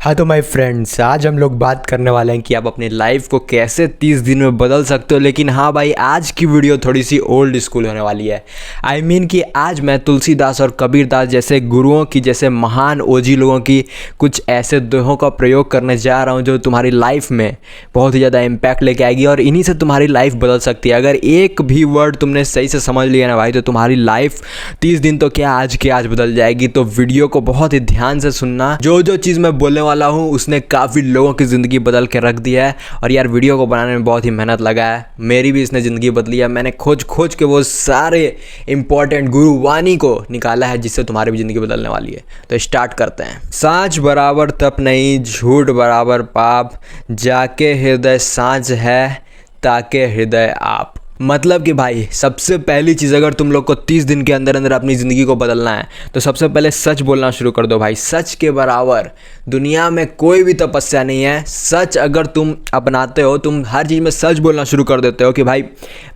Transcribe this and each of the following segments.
हाँ तो my friends, आज हम लोग बात करने वाले हैं कि आप अपनी लाइफ को कैसे 30 दिन में बदल सकते हो। लेकिन हाँ भाई, आज की वीडियो थोड़ी सी ओल्ड स्कूल होने वाली है। आई मीन कि आज मैं तुलसीदास और कबीरदास जैसे गुरुओं की, जैसे महान ओजी लोगों की कुछ ऐसे दोहों का प्रयोग करने जा रहा हूँ जो तुम्हारी लाइफ में बहुत ही ज़्यादा इम्पैक्ट लेके आएगी और इन्हीं से तुम्हारी लाइफ बदल सकती है। अगर एक भी वर्ड तुमने सही से समझ लिया ना भाई, तो तुम्हारी लाइफ 30 दिन तो क्या, आज के आज बदल जाएगी। तो वीडियो को बहुत ही ध्यान से सुनना। जो जो चीज़ मैं बोलने वाला हूँ उसने काफ़ी लोगों की ज़िंदगी बदल के रख दी है। और यार, वीडियो को बनाने में बहुत ही मेहनत लगा है, मेरी भी इसने ज़िंदगी बदली है। मैंने खोज खोज के वो सारे इंपॉर्टेंट गुरुवाणी को निकाला है जिससे तुम्हारी भी ज़िंदगी बदलने वाली है। तो स्टार्ट करते हैं। साँझ बराबर तप नहीं, झूठ बराबर पाप, जाके हृदय साँझ है ताके हृदय आप। मतलब कि भाई, सबसे पहली चीज़, अगर तुम लोग को 30 दिन के अंदर अंदर अपनी ज़िंदगी को बदलना है तो सबसे पहले सच बोलना शुरू कर दो भाई। सच के बराबर दुनिया में कोई भी तपस्या नहीं है। सच अगर तुम अपनाते हो, तुम हर चीज़ में सच बोलना शुरू कर देते हो कि भाई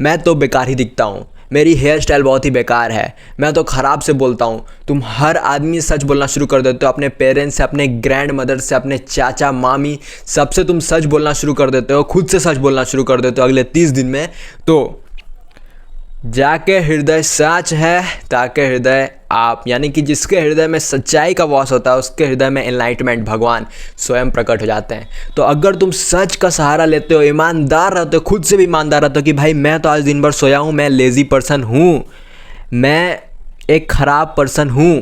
मैं तो बेकार ही दिखता हूँ, मेरी हेयर स्टाइल बहुत ही बेकार है, मैं तो ख़राब से बोलता हूँ। तुम हर आदमी सच बोलना शुरू कर देते हो, अपने पेरेंट्स से, अपने ग्रैंड मदर से, अपने चाचा मामी, सबसे तुम सच बोलना शुरू कर देते हो, खुद से सच बोलना शुरू कर देते हो अगले 30 दिन में। तो जाके हृदय साच है ताके हृदय आप, यानी कि जिसके हृदय में सच्चाई का वास होता है उसके हृदय में एनलाइटमेंट, भगवान स्वयं प्रकट हो जाते हैं। तो अगर तुम सच का सहारा लेते हो, ईमानदार रहते हो, खुद से भी ईमानदार रहते हो कि भाई मैं तो आज दिन भर सोया हूँ, मैं लेज़ी पर्सन हूँ, मैं एक ख़राब पर्सन हूँ,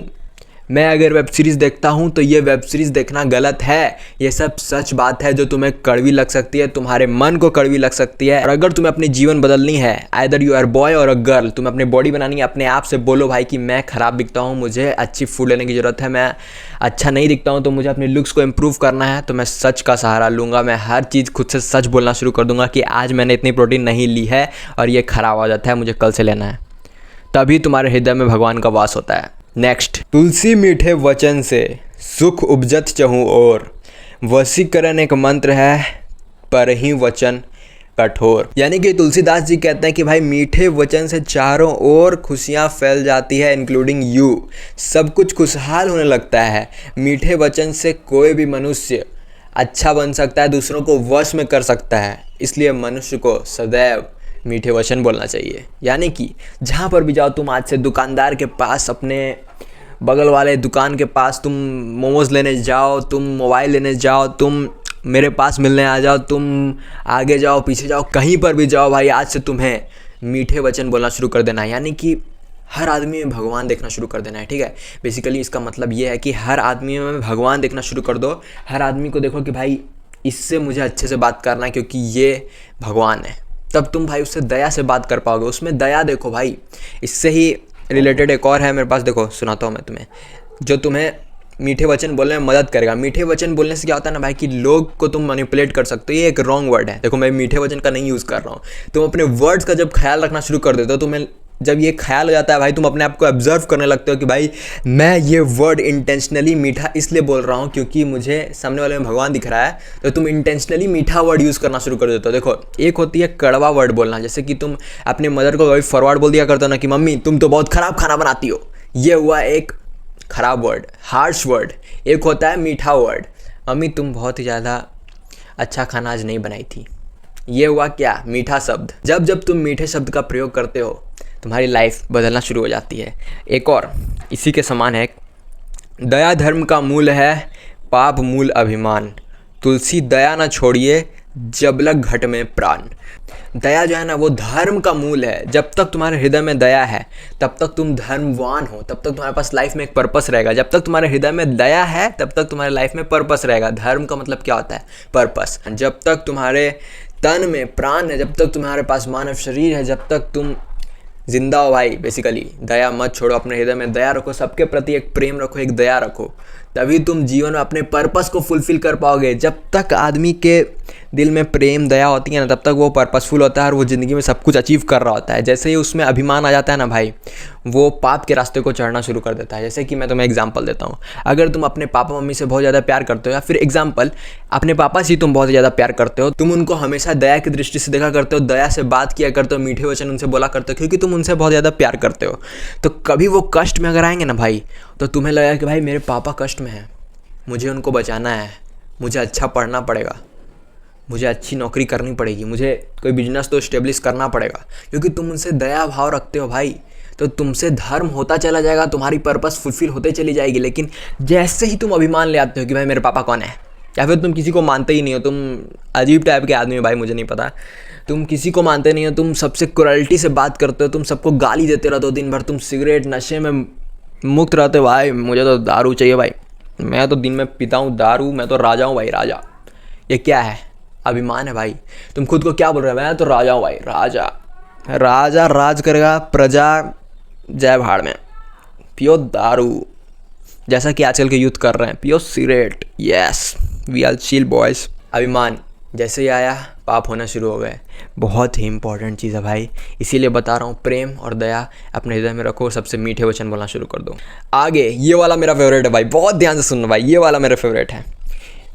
मैं अगर वेब सीरीज़ देखता हूँ तो ये वेब सीरीज़ देखना गलत है, ये सब सच बात है जो तुम्हें कड़वी लग सकती है, तुम्हारे मन को कड़वी लग सकती है। और अगर तुम्हें अपनी जीवन बदलनी है, आइदर यू आर बॉय और अ गर्ल, तुम्हें अपनी बॉडी बनानी है, अपने आप से बोलो भाई कि मैं ख़राब दिखता हूँ, मुझे अच्छी फूड लेने की ज़रूरत है, मैं अच्छा नहीं दिखता हूँ, तो मुझे अपने लुक्स को इम्प्रूव करना है, तो मैं सच का सहारा लूँगा। मैं हर चीज़ खुद से सच बोलना शुरू कर दूँगा कि आज मैंने इतनी प्रोटीन नहीं ली है और ये ख़राब हो जाता है, मुझे कल से लेना है। तभी तुम्हारे हृदय में भगवान का वास होता है। नेक्स्ट, तुलसी मीठे वचन से सुख उपजत चहु और, वशीकरण एक मंत्र है पर ही वचन कठोर। यानी कि तुलसीदास जी कहते हैं कि भाई मीठे वचन से चारों ओर खुशियाँ फैल जाती है, इंक्लूडिंग यू। सब कुछ खुशहाल होने लगता है। मीठे वचन से कोई भी मनुष्य अच्छा बन सकता है, दूसरों को वश में कर सकता है। इसलिए मनुष्य को सदैव मीठे वचन बोलना चाहिए। यानी कि जहाँ पर भी जाओ, तुम आज से दुकानदार के पास, अपने बगल वाले दुकान के पास तुम मोमोज़ लेने जाओ, तुम मोबाइल लेने जाओ, तुम मेरे पास मिलने आ जाओ, तुम आगे जाओ पीछे जाओ, कहीं पर भी जाओ भाई, आज से तुम्हें मीठे वचन बोलना शुरू कर देना है। यानी कि हर आदमी में भगवान देखना शुरू कर देना है। ठीक है, बेसिकली इसका मतलब ये है कि हर आदमी में भगवान देखना शुरू कर दो। हर आदमी को देखो कि भाई इससे मुझे अच्छे से बात करना है क्योंकि ये भगवान है। तब तुम भाई उससे दया से बात कर पाओगे, उसमें दया देखो भाई। इससे ही रिलेटेड एक और है मेरे पास, देखो सुनाता हूँ मैं तुम्हें, जो तुम्हें मीठे वचन बोलने में मदद करेगा। मीठे वचन बोलने से क्या होता है ना भाई, कि लोग को तुम मैनिपुलेट कर सकते हो। ये एक रॉन्ग वर्ड है। देखो, मैं मीठे वचन का नहीं यूज़ कर रहा हूँ। तुम अपने वर्ड्स का जब ख्याल रखना शुरू कर देते हो, तुम्हें जब ये ख्याल हो जाता है भाई, तुम अपने आप को ऑब्जर्व करने लगते हो कि भाई मैं ये वर्ड इंटेंशनली मीठा इसलिए बोल रहा हूँ क्योंकि मुझे सामने वाले में भगवान दिख रहा है, तो तुम इंटेंशनली मीठा वर्ड यूज़ करना शुरू कर देते हो। देखो, एक होती है कड़वा वर्ड बोलना, जैसे कि तुम अपने मदर को कभी फॉरवर्ड बोल दिया करते हो ना कि मम्मी तुम तो बहुत ख़राब खाना बनाती हो, ये हुआ एक ख़राब वर्ड, हार्श वर्ड। एक होता है मीठा वर्ड, मम्मी तुम बहुत ही ज़्यादा अच्छा खाना आज नहीं बनाई थी, ये हुआ क्या, मीठा शब्द। जब जब तुम मीठे शब्द का प्रयोग करते हो, तुम्हारी लाइफ बदलना शुरू हो जाती है। एक और इसी के समान है, दया धर्म का मूल है, पाप मूल अभिमान, तुलसी दया न छोड़िए जब लग घट में प्राण। दया जो है ना, वो धर्म का मूल है। जब तक तुम्हारे हृदय में दया है तब तक तुम धर्मवान हो, तब तक तुम्हारे पास लाइफ में एक पर्पस रहेगा। जब तक तुम्हारे हृदय में दया है तब तक तुम्हारे लाइफ में पर्पस रहेगा। धर्म का मतलब क्या होता है, पर्पस। जब तक तुम्हारे तन में प्राण है, जब तक तुम्हारे पास मानव शरीर है, जब तक तुम जिंदा हो भाई, बेसिकली दया मत छोड़ो। अपने हृदय में दया रखो, सबके प्रति एक प्रेम रखो, एक दया रखो, तभी तुम जीवन में अपने पर्पस को फुलफिल कर पाओगे। जब तक आदमी के दिल में प्रेम दया होती है ना, तब तक वो पर्पसफुल होता है और वो ज़िंदगी में सब कुछ अचीव कर रहा होता है। जैसे ही उसमें अभिमान आ जाता है ना भाई, वो पाप के रास्ते को चढ़ना शुरू कर देता है। जैसे कि मैं तुम्हें एग्जांपल देता हूँ, अगर तुम अपने पापा मम्मी से बहुत ज़्यादा प्यार करते हो, या फिर एग्जांपल अपने पापा से तुम बहुत ज़्यादा प्यार करते हो, तुम उनको हमेशा दया की दृष्टि से देखा करते हो, दया से बात किया करते हो, मीठे वचन उनसे बोला करते हो, क्योंकि तुम उनसे बहुत ज़्यादा प्यार करते हो। तो कभी वो कष्ट में अगर आएंगे ना भाई, तो तुम्हें लगेगा कि भाई मेरे पापा कष्ट में हैं, मुझे उनको बचाना है, मुझे अच्छा पढ़ना पड़ेगा, मुझे अच्छी नौकरी करनी पड़ेगी, मुझे कोई बिजनेस तो इस्टेब्लिश करना पड़ेगा, क्योंकि तुम उनसे दया भाव रखते हो भाई, तो तुमसे धर्म होता चला जाएगा, तुम्हारी पर्पस फुलफिल होते चली जाएगी। लेकिन जैसे ही तुम अभिमान ले आते हो कि भाई मेरे पापा कौन है, या फिर तुम किसी को मानते ही नहीं हो, तुम अजीब टाइप के आदमी हो भाई, मुझे नहीं पता, तुम किसी को मानते नहीं हो, तुम सबसे क्रुएल्टी से बात करते हो, तुम सबको गाली देते रहते हो दिन भर, तुम सिगरेट नशे में मुक्त रहते हो भाई, मुझे तो दारू चाहिए भाई, मैं तो दिन में पीता हूँ दारू, मैं तो राजा हूँ भाई, राजा। ये क्या है? अभिमान है भाई। तुम खुद को क्या बोल रहे हो? मैं तो राजा हूँ भाई, राजा। राजा राज करेगा, प्रजा जय भाड़ में। पियो दारू, जैसा कि आजकल के यूथ कर रहे हैं, पियो cigarette. Yes, we are chill boys. अभिमान जैसे ही आया पाप होना शुरू हो गए। बहुत ही इंपॉर्टेंट चीज़ है भाई, इसीलिए बता रहा हूँ, प्रेम और दया अपने हृदय में रखो, सबसे मीठे वचन बोलना शुरू कर दो। आगे ये वाला मेरा फेवरेट है भाई, बहुत ध्यान से सुनना भाई, ये वाला मेरा फेवरेट है।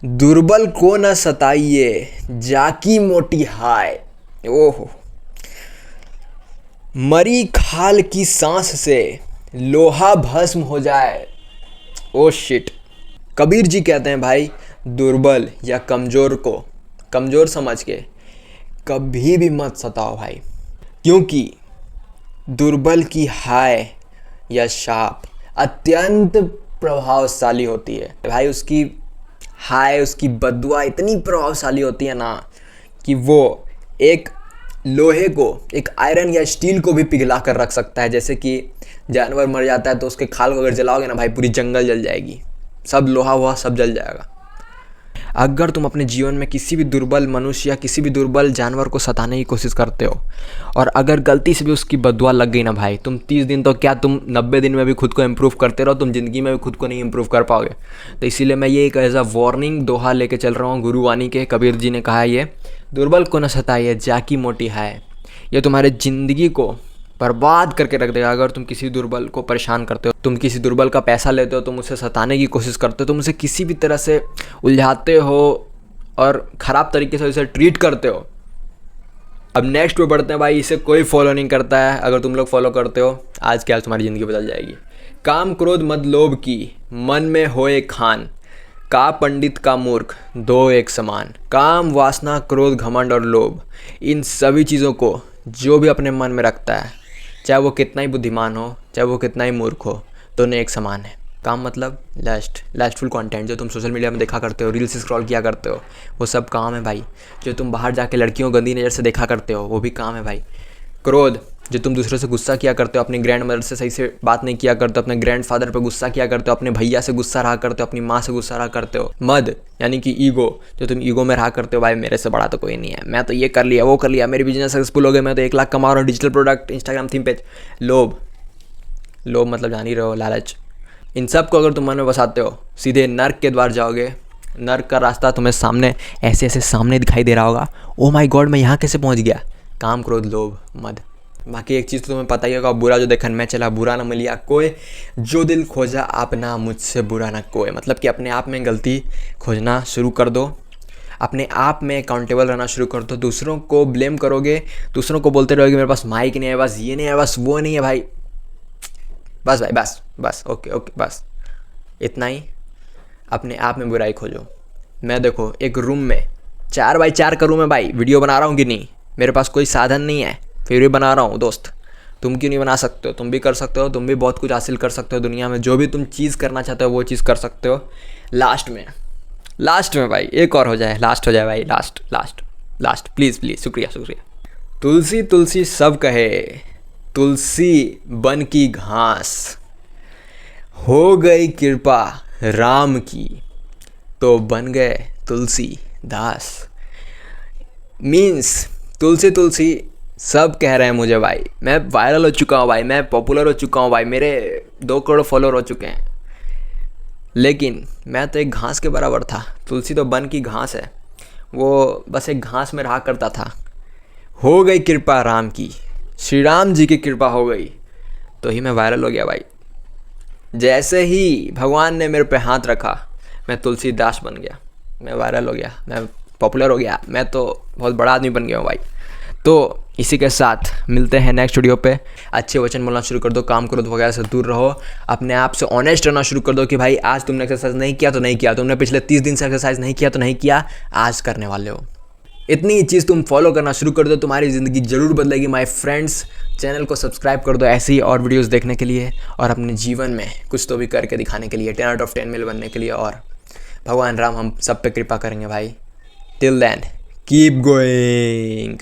दुर्बल को न सताइए, जाकी मोटी हाय। ओहो, मरी खाल की सांस से लोहा भस्म हो जाए। Oh shit. कबीर जी कहते हैं भाई, दुर्बल या कमज़ोर को कमज़ोर समझ के कभी भी मत सताओ भाई, क्योंकि दुर्बल की हाय या शाप अत्यंत प्रभावशाली होती है भाई। उसकी हाय, उसकी बद्दुआ इतनी प्रभावशाली होती है ना कि वो एक लोहे को, एक आयरन या स्टील को भी पिघला कर रख सकता है। जैसे कि जानवर मर जाता है तो उसके खाल को अगर जलाओगे ना भाई, पूरी जंगल जल जाएगी, सब लोहा वोहा सब जल जाएगा। अगर तुम अपने जीवन में किसी भी दुर्बल मनुष्य या किसी भी दुर्बल जानवर को सताने की कोशिश करते हो, और अगर गलती से भी उसकी बद्दुआ लग गई ना भाई, तुम 30 दिन तो क्या, तुम 90 दिन में भी खुद को इम्प्रूव करते रहो, तुम ज़िंदगी में भी खुद को नहीं इम्प्रूव कर पाओगे। तो इसीलिए मैं ये एक एज अ वार्निंग दोहा लेके चल रहा हूँ गुरुवाणी के। कबीर जी ने कहा है ये, दुर्बल को न सताइए, जाकी मोटी हाय। ये तुम्हारे ज़िंदगी को बर्बाद करके रख देगा। अगर तुम किसी दुर्बल को परेशान करते हो, तुम किसी दुर्बल का पैसा लेते हो, तुम उसे सताने की कोशिश करते हो, तुम उसे किसी भी तरह से उलझाते हो और ख़राब तरीके से उसे ट्रीट करते हो। अब नेक्स्ट पे बढ़ते हैं भाई, इसे कोई फॉलो नहीं करता है, अगर तुम लोग फॉलो करते हो, आज क्या तुम्हारी ज़िंदगी बदल जाएगी। काम क्रोध मद लोभ की, मन में होए खान, का पंडित का मूर्ख दो एक समान। काम वासना क्रोध घमंड और लोभ, इन सभी चीज़ों को जो भी अपने मन में रखता है, चाहे वो कितना ही बुद्धिमान हो, चाहे वो कितना ही मूर्ख हो, दोनों एक समान है। काम मतलब लास्टफुल कंटेंट जो तुम सोशल मीडिया में देखा करते हो, रील्स स्क्रॉल किया करते हो, वो सब काम है भाई। जो तुम बाहर जाके लड़कियों को गंदी नज़र से देखा करते हो, वो भी काम है भाई। क्रोध, जो तुम दूसरों से गुस्सा किया करते हो, अपनी ग्रैंड मदर से सही से बात नहीं किया करते हो, अपने ग्रैंड फादर पर गुस्सा किया करते हो, अपने भैया से गुस्सा रहा करते हो, अपनी माँ से गुस्सा रहा करते हो। मद यानी कि ईगो, जो तुम ईगो में रहा करते हो, भाई मेरे से बड़ा तो कोई नहीं है, मैं तो ये कर लिया वो कर लिया, मेरी बिजनेस सक्सेसफुल हो गए, मैं तो 1 लाख कमा रहा हूँ, digital product Instagram theme page. लोभ मतलब जान ही रहे हो, लालच। इन सब को अगर तुम मन में बसाते हो, सीधे नर्क के द्वार जाओगे। नर्क का रास्ता तुम्हें सामने ऐसे सामने दिखाई दे रहा होगा। ओ माय गॉड, मैं यहाँ कैसे पहुँच गया। काम क्रोध लोभ मद। बाकी एक चीज़ तो तुम्हें पता ही होगा, बुरा जो देखन मैं चला बुरा ना मिलिया कोई, जो दिल खोजा अपना मुझसे बुरा ना कोई। मतलब कि अपने आप में गलती खोजना शुरू कर दो, अपने आप में अकाउंटेबल रहना शुरू कर दो। दूसरों को ब्लेम करोगे, दूसरों को बोलते रहोगे मेरे पास माइक नहीं है, बस ये नहीं है, बस वो नहीं है भाई, बस भाई बस ओके बस इतना ही। अपने आप में बुराई खोजो। मैं देखो एक रूम में 4x4 का रूम है भाई, वीडियो बना रहा हूँ कि नहीं, मेरे पास कोई साधन नहीं है, फिर भी बना रहा हूँ। दोस्त तुम क्यों नहीं बना सकते हो? तुम भी कर सकते हो, तुम भी बहुत कुछ हासिल कर सकते हो दुनिया में। जो भी तुम चीज़ करना चाहते हो वो चीज़ कर सकते हो। लास्ट में भाई एक और हो जाए, लास्ट हो जाए भाई, लास्ट प्लीज़ शुक्रिया। तुलसी सब कहे, तुलसी बन की घास, हो गई कृपा राम की, तो बन गए तुलसी दास। मीन्स तुलसी सब कह रहे हैं मुझे भाई, मैं वायरल हो चुका हूँ भाई, मैं पॉपुलर हो चुका हूँ भाई, मेरे 2 करोड़ फॉलोअर हो चुके हैं, लेकिन मैं तो एक घास के बराबर था। तुलसी तो बन की घास है, वो बस एक घास में रहा करता था। हो गई कृपा राम की, श्री राम जी की कृपा हो गई, तो ही मैं वायरल हो गया भाई। जैसे ही भगवान ने मेरे पे हाथ रखा, मैं तुलसीदास बन गया, मैं वायरल हो गया, मैं पॉपुलर हो गया, मैं तो बहुत बड़ा आदमी बन गया हूँ भाई। तो इसी के साथ मिलते हैं नेक्स्ट वीडियो पे। अच्छे वचन बोलना शुरू कर दो, काम क्रोध वगैरह से दूर रहो, अपने आप से ऑनेस्ट रहना शुरू कर दो कि भाई आज तुमने एक्सरसाइज नहीं किया तो नहीं किया, तुमने पिछले 30 दिन से एक्सरसाइज नहीं किया तो नहीं किया, आज करने वाले हो। इतनी चीज़ तुम फॉलो करना शुरू कर दो, तुम्हारी ज़िंदगी ज़रूर बदलेगी माय फ्रेंड्स। चैनल को सब्सक्राइब कर दो ऐसे ही और वीडियोस देखने के लिए, और अपने जीवन में कुछ तो भी करके दिखाने के लिए, 10 आउट ऑफ 10 मेल बनने के लिए, और भगवान राम हम सब पे कृपा करेंगे भाई। Till then keep going.